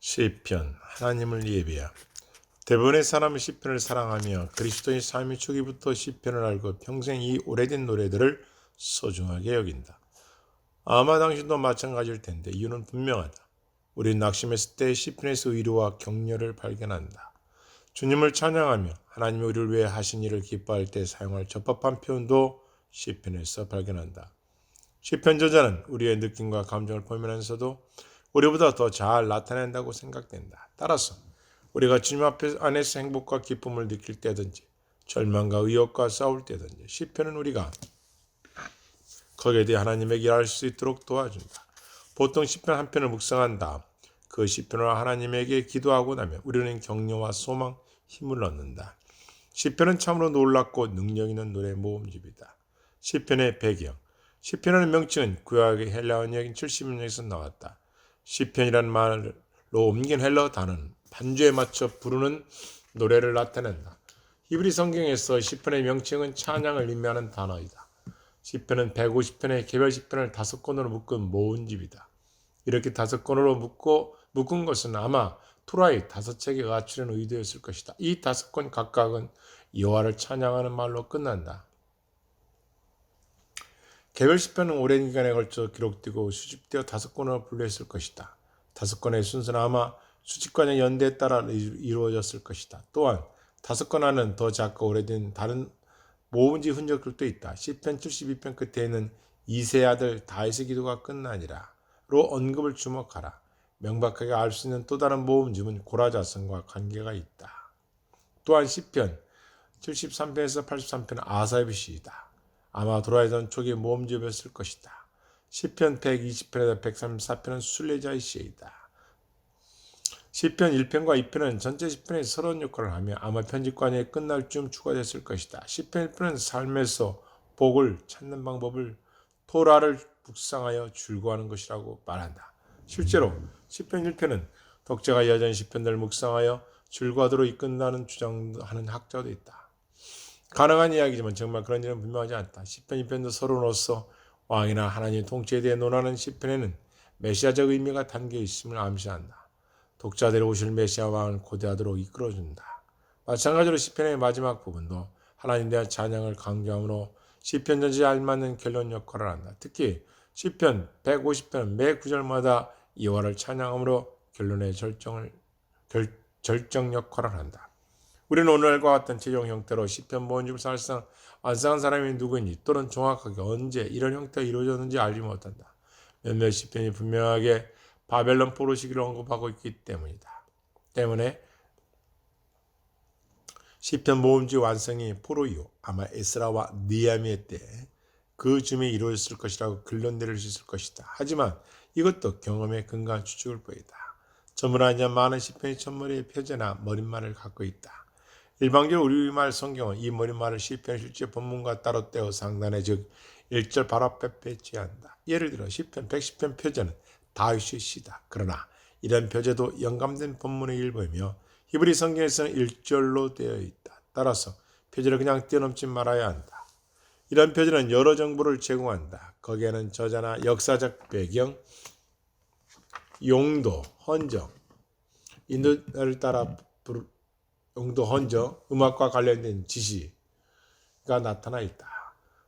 시편 하나님을 예배함. 대부분의 사람은 시편을 사랑하며 그리스도의 삶의 초기부터 시편을 알고 평생 이 오래된 노래들을 소중하게 여긴다. 아마 당신도 마찬가지일 텐데 이유는 분명하다. 우린 낙심했을 때 시편에서 위로와 격려를 발견한다. 주님을 찬양하며 하나님이 우리를 위해 하신 일을 기뻐할 때 사용할 적합한 표현도 시편에서 발견한다. 시편 저자는 우리의 느낌과 감정을 포함하면서도 우리보다 더 잘 나타낸다고 생각된다. 따라서 우리가 주님 안에서 행복과 기쁨을 느낄 때든지 절망과 의욕과 싸울 때든지 시편은 우리가 거기에 대해 하나님에게 일할 수 있도록 도와준다. 보통 시편 한 편을 묵상한 다음 그 시편으로 하나님에게 기도하고 나면 우리는 격려와 소망, 힘을 얻는다. 시편은 참으로 놀랍고 능력 있는 노래 모음집이다. 시편의 배경. 시편이라는 명칭은 구약의 헬라 언어인 70년에서 나왔다. 시편이라는 말로 옮긴 헬라 단어는 반주에 맞춰 부르는 노래를 나타낸다. 히브리 성경에서 시편의 명칭은 찬양을 의미하는 단어이다. 시편은 150편의 개별 시편을 5권으로 묶은 모음집이다. 이렇게 5권으로 묶은 것은 아마 토라의 5책에 갖추려는 의도였을 것이다. 이 5권 각각은 여호와를 찬양하는 말로 끝난다. 개별 시편은 오랜 기간에 걸쳐 기록되고 수집되어 5권으로 분류했을 것이다. 5권의 순서는 아마 수집관의 연대에 따라 이루어졌을 것이다. 또한 5권 안은 더 작고 오래된 다른 모음지 흔적들도 있다. 시편 72편 끝에는 이세 아들 다윗의 기도가 끝나니라로 언급을 주목하라. 명백하게 알 수 있는 또 다른 모음집은 고라자성과 관계가 있다. 또한 시편 73편에서 83편은 아사의 시이다. 아마 돌아오던 초기 모음집이었을 것이다. 시편 120편에서 134편은 순례자의 시이다. 시편 1편과 2편은 전체 시편의 서론 역할을 하며 아마 편집관이 끝날 쯤 추가됐을 것이다. 시편 1편은 삶에서 복을 찾는 방법을 토라를 묵상하여 줄거하는 것이라고 말한다. 실제로 시편 1편은 독자가 여전히 시편들을 묵상하여 줄거하도록 이끈다는 주장하는 학자도 있다. 가능한 이야기지만 정말 그런 일은 분명하지 않다. 시편 2편도 서론으로서 왕이나 하나님의 통치에 대해 논하는 시편에는 메시아적 의미가 담겨 있음을 암시한다. 독자들이 오실 메시아 왕을 고대하도록 이끌어준다. 마찬가지로 시편의 마지막 부분도 하나님에 대한 찬양을 강조함으로 시편 전체에 알맞는 결론 역할을 한다. 특히 시편 150편은 매 구절마다 여호와를 찬양함으로 결론의 절정 역할을 한다. 우리는 오늘과 같은 최종 형태로 시편 모음집을 사실상 완성한 사람이 누구인지 또는 정확하게 언제 이런 형태가 이루어졌는지 알지 못한다. 몇몇 시편이 분명하게 바벨론 포로 시기를 언급하고 있기 때문에 시편 모음집 완성이 포로 이후 아마 에스라와 느헤미야 때 그 즈음에 이루어졌을 것이라고 근론 내릴 수 있을 것이다. 하지만 이것도 경험에 근거한 추측일 뿐이다. 저물하냐 많은 시편이 첫머리의 표제나 머릿말을 갖고 있다. 일반적으로 우리말 성경은 이 머릿말을 시편 실제 본문과 따로 떼어 상단에 즉 1절 바로 앞에 배치한다. 예를 들어 시편 110편 표제는 다윗의 시다. 그러나 이런 표제도 영감된 본문의 일부이며 히브리 성경에서는 1절로 되어 있다. 따라서 표제를 그냥 뛰어넘지 말아야 한다. 이런 표제는 여러 정보를 제공한다. 거기에는 저자나 역사적 배경, 용도, 헌정, 인도를 따라 용도, 헌정, 음악과 관련된 지시가 나타나 있다.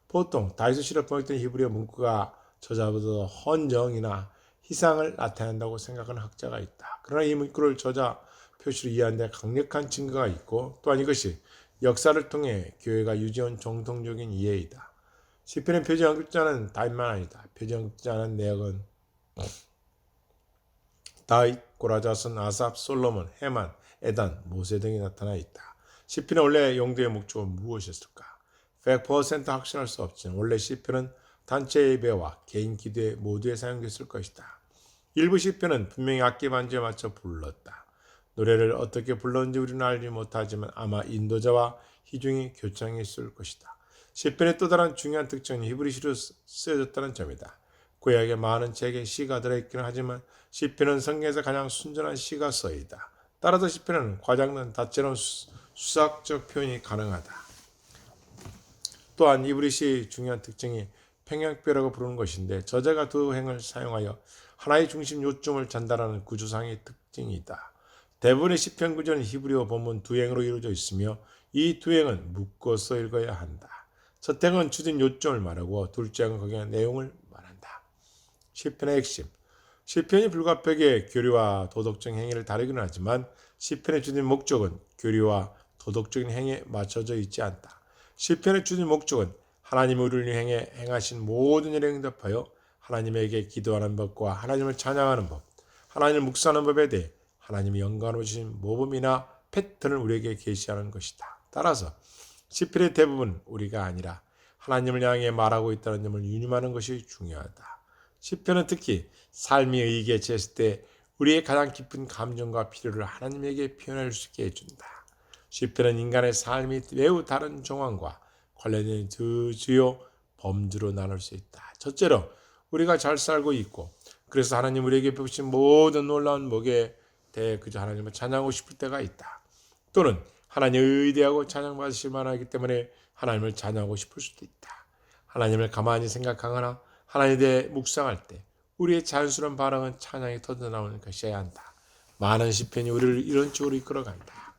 보통 다윗의 시를 번역된 히브리어 문구가 저자보다 헌정이나 희상을 나타낸다고 생각하는 학자가 있다. 그러나 이 문구를 저자 표시로 이해하는 데 강력한 증거가 있고 또한 이것이 역사를 통해 교회가 유지한 정통적인 이해이다. 시편의 표제 언급자는 다윗만 아니다. 표제 언급자는 내역은 다윗, 고라자손, 아삽, 솔로몬, 헤만, 에단, 모세 등이 나타나 있다. 시편의 원래 용도의 목적은 무엇이었을까? 100% 확신할 수 없지만 원래 시편은 단체 예배와 개인 기도에 모두에 사용됐을 것이다. 일부 시편은 분명히 악기 반주에 맞춰 불렀다. 노래를 어떻게 불렀는지 우리는 알지 못하지만 아마 인도자와 희중이 교창했을 것이다. 시편의 또 다른 중요한 특징은 히브리시로 쓰여졌다는 점이다. 구약에 많은 책에 시가 들어있기는 하지만 시편은 성경에서 가장 순전한 시가 써있다. 따라서 시편은 과장된 다채로운 수학적 표현이 가능하다. 또한 히브리시의 중요한 특징이 평형뼈라고 부르는 것인데 저자가 두 행을 사용하여 하나의 중심 요점을 전달하는 구조상의 특징이다. 대부분의 시편 구절은 히브리어 본문 두 행으로 이루어져 있으며 이 두 행은 묶어서 읽어야 한다. 첫 행은 주된 요점을 말하고 둘째 행은 거기에 내용을 말한다. 시편의 핵심. 시편이 불가피하게 교리와 도덕적인 행위를 다루기는 하지만 시편의 주된 목적은 교리와 도덕적인 행위에 맞춰져 있지 않다. 시편의 주된 목적은 하나님이 우리를 위해 행하신 모든 일에 응답하여 하나님에게 기도하는 법과 하나님을 찬양하는 법, 하나님을 묵상하는 법에 대해 하나님이 영광을 주신 모범이나 패턴을 우리에게 계시하는 것이다. 따라서 시편의 대부분 우리가 아니라 하나님을 향해 말하고 있다는 점을 유념하는 것이 중요하다. 시편은 특히 삶이 의기애애했을 때 우리의 가장 깊은 감정과 필요를 하나님에게 표현할 수 있게 해준다. 시편은 인간의 삶이 매우 다른 정황과 관련된 두 주요 범주로 나눌 수 있다. 첫째로 우리가 잘 살고 있고 그래서 하나님 우리에게 베푸신 모든 놀라운 복에 대해 그저 하나님을 찬양하고 싶을 때가 있다. 또는 하나님의 의대하고 찬양받으실 만하기 때문에 하나님을 찬양하고 싶을 수도 있다. 하나님을 가만히 생각하거나 하나님에 대해 묵상할 때 우리의 자연스러운 반응은 찬양이 터져나오는 것이어야 한다. 많은 시편이 우리를 이런 쪽으로 이끌어간다.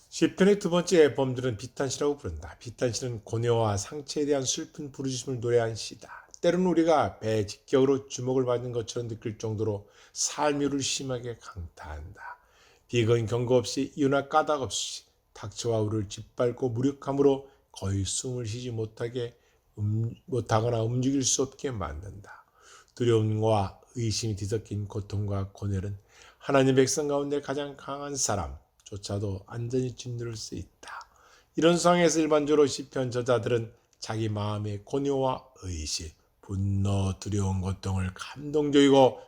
시편의 두 번째 범주는 비탄시라고 부른다. 비탄시는 고뇌와 상처에 대한 슬픈 부르짖음을 노래한 시다. 때로는 우리가 배 직격으로 주먹을 받는 것처럼 느낄 정도로 삶이 우리를 심하게 강타한다. 비건 경고 없이 이유나 까닭 없이 닥쳐와 우리를 짓밟고 무력함으로 거의 숨을 쉬지 못하거나 움직일 수 없게 만든다. 두려움과 의심이 뒤섞인 고통과 고뇌는 하나님 백성 가운데 가장 강한 사람조차도 안전히 짓누를 수 있다. 이런 상황에서 일반적으로 시편 저자들은 자기 마음의 고뇌와 의심, 분노, 두려움, 고통을 감동적이고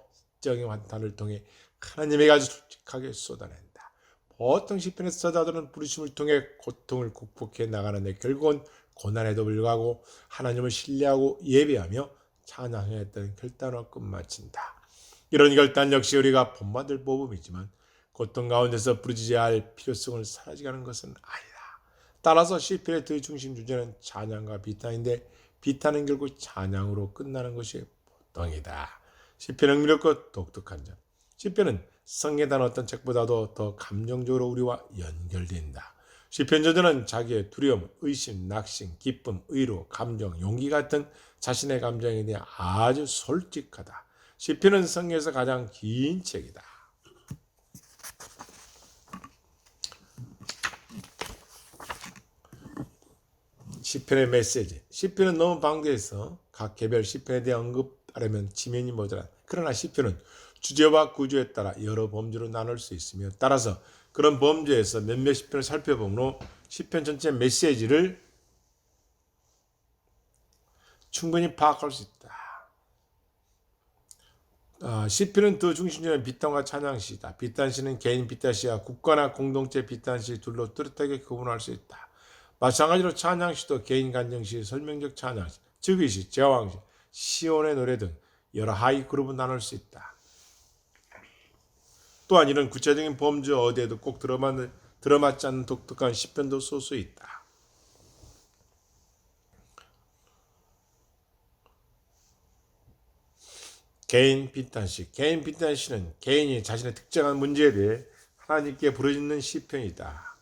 적인 환탄을 통해 하나님에게 아주 솔직하게 쏟아낸다. 보통 시편의 저자들은 부르심을 통해 고통을 극복해 나가는데 결국은 고난에도 불구하고 하나님을 신뢰하고 예배하며 찬양했던 결단으로 끝마친다. 이런 결단 역시 우리가 본받을 모범이지만 고통 가운데서 부르짖어야 할 필요성을 사라지게 하는 것은 아니다. 따라서 시편의 두 중심 주제는 찬양과 비탄인데 비탄은 결국 찬양으로 끝나는 것이 보통이다. 시편은 흥미롭고 독특한 점. 시편은 성경에 어떤 책보다도 더 감정적으로 우리와 연결된다. 시편 저자는 자기의 두려움, 의심, 낙심, 기쁨, 의로, 감정, 용기 같은 자신의 감정에 대해 아주 솔직하다. 시편은 성경에서 가장 긴 책이다. 시편의 메시지. 시편은 너무 방대해서 각 개별 시편에 대해 언급하려면 지면이 모자라. 그러나 시편은 주제와 구조에 따라 여러 범주로 나눌 수 있으며 따라서 그런 범주에서 몇몇 시편을 살펴보므로 시편 전체 메시지를 충분히 파악할 수 있다. 시편은 두 중심적인 비탄과 찬양시이다. 비탄시는 개인 비탄시와 국가나 공동체 비탄시 둘로 뚜렷하게 구분할 수 있다. 마찬가지로 찬양시도 개인 간정시, 설명적 찬양시, 즉위시, 제왕시, 시온의 노래 등 여러 하위 그룹을 나눌 수 있다. 또한 이런 구체적인 범주 어디에도 꼭 들어맞지 않는 독특한 시편도 소수 있다. 개인 비탄시. 개인 비탄시는 개인이 자신의 특정한 문제에 대해 하나님께 부르짖는 시편이다.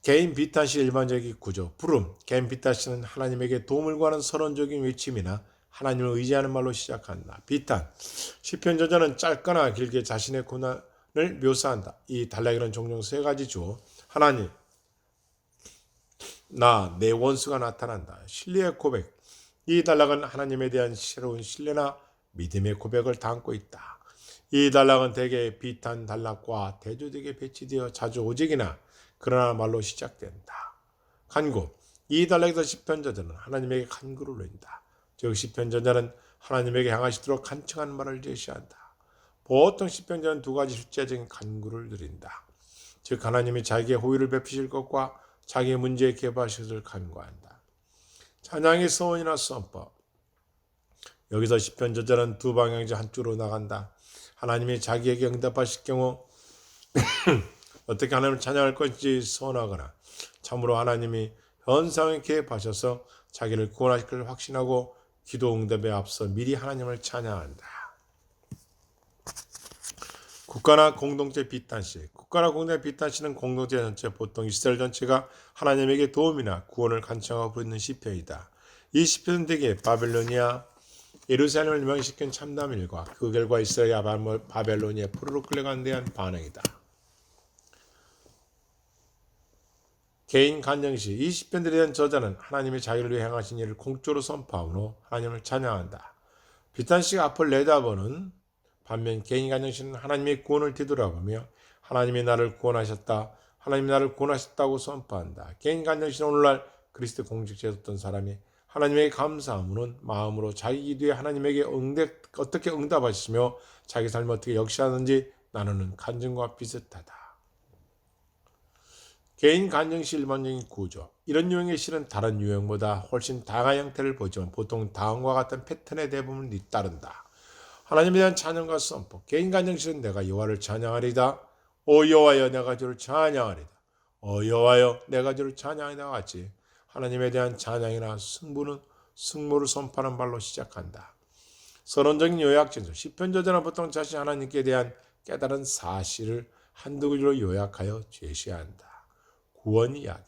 개인 비탄시의 일반적인 구조. 부름. 개인 비탄시는 하나님에게 도움을 구하는 서론적인 외침이나 하나님을 의지하는 말로 시작한다. 비탄. 시편 저자는 짧거나 길게 자신의 고난을 묘사한다. 이 단락에는 종종 세 가지 주어 하나님, 나, 내 원수가 나타난다. 신뢰의 고백. 이 단락은 하나님에 대한 새로운 신뢰나 믿음의 고백을 담고 있다. 이 단락은 대개 비탄 단락과 대조되게 배치되어 자주 오직이나 그러나 말로 시작된다. 간구. 이 단락에서 시편 저자는 하나님에게 간구를 올린다. 즉 시편 저자는 하나님에게 향하시도록 간청하는 말을 제시한다. 보통 시편 저자는 두 가지 실제적인 간구를 드린다. 즉 하나님이 자기의 호의를 베푸실 것과 자기의 문제에 개입하실 것을 간구한다. 찬양의 서원이나 선법. 여기서 시편 저자는 두 방향 중 한쪽으로 나간다. 하나님이 자기에게 응답하실 경우 어떻게 하나님을 찬양할 것인지 서원하거나 참으로 하나님이 현 상황에 개입하셔서 자기를 구원하실 것을 확신하고 기도 응답에 앞서 미리 하나님을 찬양한다. 국가나 공동체 비탄시. 국가나 공동체 비탄시는 공동체 전체, 보통 이스라엘 전체가 하나님에게 도움이나 구원을 간청하고 부르는 시편이다. 이 시편은 대개 바벨로니아, 예루살렘을 멸망시킨 참담일과 그 결과 이스라엘이 바벨로니아에 포로로 끌려간 데한 반응이다. 개인 간증시. 이 시편들에 대한 저자는 하나님의 자기를 위해 행하신 일을 공적으로 선포함으로 하나님을 찬양한다. 비탄시가 앞을 내다보는 반면 개인 간증시는 하나님의 구원을 뒤돌아보며 하나님이 나를 구원하셨다, 하나님이 나를 구원하셨다고 선포한다. 개인 간증시는 오늘날 그리스도 공직자에 섰던 사람이 하나님에게 감사함으로는 마음으로 자기 기도에 하나님에게 어떻게 응답하시며 자기 삶을 어떻게 역시하는지 나누는 간증과 비슷하다. 개인 간증시 일반적인 구조. 이런 유형의 시는 다른 유형보다 훨씬 다양한 형태를 보지만 보통 다음과 같은 패턴의 대부분을 잇따른다. 하나님에 대한 찬양과 선포. 개인 간증시는 내가 여호와를 찬양하리다. 오 여호와여 내가 주를 찬양하리다. 오 여호와여 내가 주를 찬양하리다 같이 하나님에 대한 찬양이나 승무를 선포하는 말로 시작한다. 서론적인 요약 진술. 시편 저자는 보통 자신 하나님께 대한 깨달은 사실을 한두 구절로 요약하여 제시한다. 구원 이야기.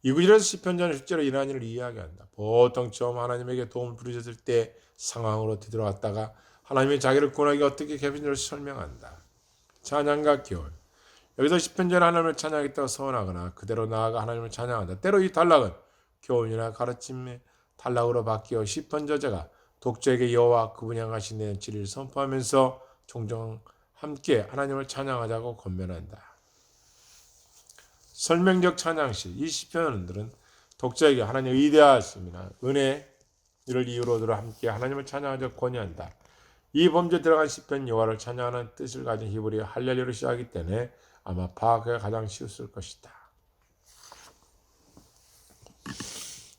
이 구절에서 시편자는 실제로 이러한 일을 이야기한다. 보통 처음 하나님에게 도움을 부르셨을 때 상황으로 뒤돌아왔다가 하나님이 자기를 구원하기 어떻게 개편지를 설명한다. 찬양과 기원. 여기서 시편자는 하나님을 찬양하겠다고 서원하거나 그대로 나아가 하나님을 찬양한다. 때로 이 단락은 교훈이나 가르침의 단락으로 바뀌어 시편 저자가 독자에게 여호와 그분이 행하신 데 진리를 선포하면서 종종 함께 하나님을 찬양하자고 권면한다. 설명적 찬양시. 이 시편들은 독자에게 하나님의 위대하심이나 은혜를 이유로 들어 함께 하나님을 찬양하자고 권유한다. 이 범죄에 들어간 시편 여호와를 찬양하는 뜻을 가진 히브리 할렐루야로 시작하기 때문에 아마 파악하기가 가장 쉬웠을 것이다.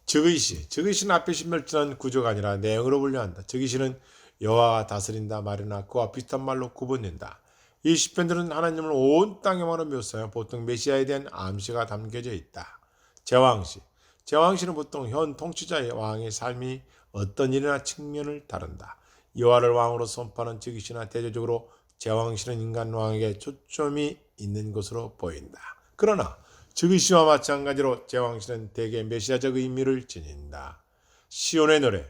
즉의시. 즉의시는 앞에 신멸진한 구조가 아니라 내용으로 분류한다. 즉의시는 여호와가 다스린다 말이나 그와 비슷한 말로 구분된다. 이 시편들은 하나님을 온 땅에만으로 묘사하여 보통 메시아에 대한 암시가 담겨져 있다. 제왕시. 제왕시는 보통 현 통치자의 왕의 삶이 어떤 일이나 측면을 다룬다. 여호와를 왕으로 선포하는 즉위시나 대조적으로 제왕시는 인간 왕에게 초점이 있는 것으로 보인다. 그러나 즉위시와 마찬가지로 제왕시는 대개 메시아적 의미를 지닌다. 시온의 노래.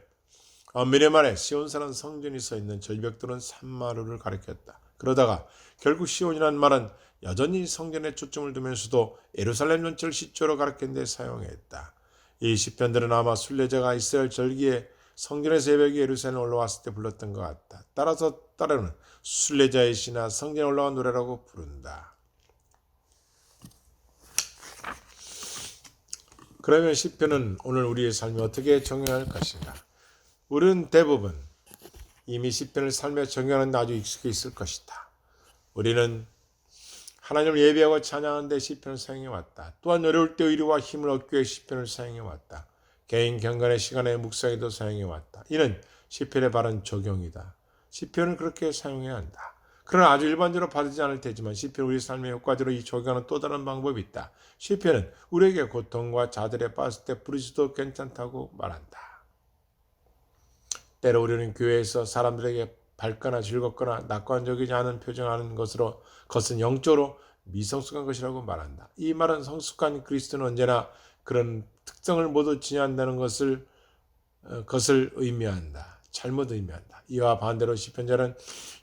엄밀히 말해 시온산은 성전이 서 있는 절벽들은 산마루를 가리켰다. 그러다가 결국 시온이라는 말은 여전히 성전에 초점을 두면서도 예루살렘 전체를 시초로 가리키는 데 사용했다. 이 시편들은 아마 순례자가 이스라엘 절기에 성전의 새벽에 예루살렘에 올라왔을 때 불렀던 것 같다. 따라서 따르는 순례자의 시나 성전에 올라간 노래라고 부른다. 그러면 시편은 오늘 우리의 삶에 어떻게 적용할 것인가? 우리는 대부분 이미 시편을 삶에 적용하는 데 아주 익숙해 있을 것이다. 우리는 하나님을 예배하고 찬양하는 데 시편을 사용해왔다. 또한 어려울 때 의리와 힘을 얻기 위해 시편을 사용해왔다. 개인 경건의 시간에 묵상에도 사용해왔다. 이는 시편의 바른 적용이다. 시편을 그렇게 사용해야 한다. 그러나 아주 일반적으로 받지 않을 테지만 시편 우리 삶의 효과적으로 이 적용하는 또 다른 방법이 있다. 시편은 우리에게 고통과 좌절에 빠졌을 때 부르짖어도 괜찮다고 말한다. 때로 우리는 교회에서 사람들에게 밝거나 즐겁거나 낙관적이지 않은 표정하는 것은 영적으로 미성숙한 것이라고 말한다. 이 말은 성숙한 그리스도는 언제나 그런 특성을 모두 지녀한다는 것을 의미한다. 잘못 의미한다. 이와 반대로 시편자는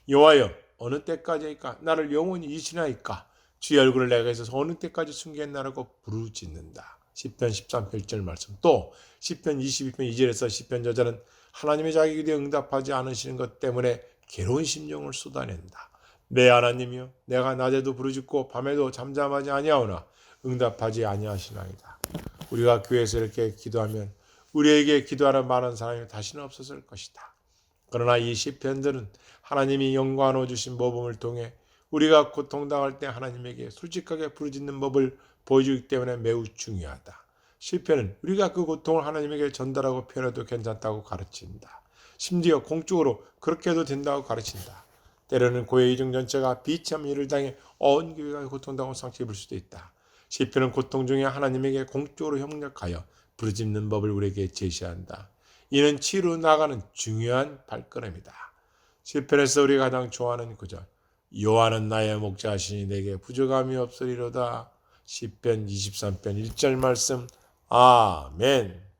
여호와여 어느 때까지일까? 나를 영원히 이시나이까? 주의 얼굴을 내가 있어서 어느 때까지 숨겼나라고 부르짖는다. 시편 13편 1절 말씀. 또 시편 22편 2절에서 시편 저자는 하나님의 자기 기도에 응답하지 않으시는 것 때문에 괴로운 심정을 쏟아낸다. 내 하나님이여 내가 낮에도 부르짖고 밤에도 잠잠하지 아니하오나 응답하지 아니하시나이다. 우리가 교회에서 이렇게 기도하면 우리에게 기도하는 많은 사람이 다시는 없었을 것이다. 그러나 이 시편들은 하나님이 영광으로 주신 모범을 통해 우리가 고통당할 때 하나님에게 솔직하게 부르짖는 법을 보여주기 때문에 매우 중요하다. 시편은 우리가 그 고통을 하나님에게 전달하고 표현해도 괜찮다고 가르친다. 심지어 공적으로 그렇게 해도 된다고 가르친다. 때로는 교회 이중 전체가 비참한 일을 당해 온 교회가 고통당하고 상처 입을 수도 있다. 시편은 고통 중에 하나님에게 공적으로 협력하여 부르짖는 법을 우리에게 제시한다. 이는 치루 나가는 중요한 발걸음이다. 시편에서 우리가 가장 좋아하는 구절. 여호와는 나의 목자시니 내게 부족함이 없으리로다. 시편 23편 1절 말씀. 아멘.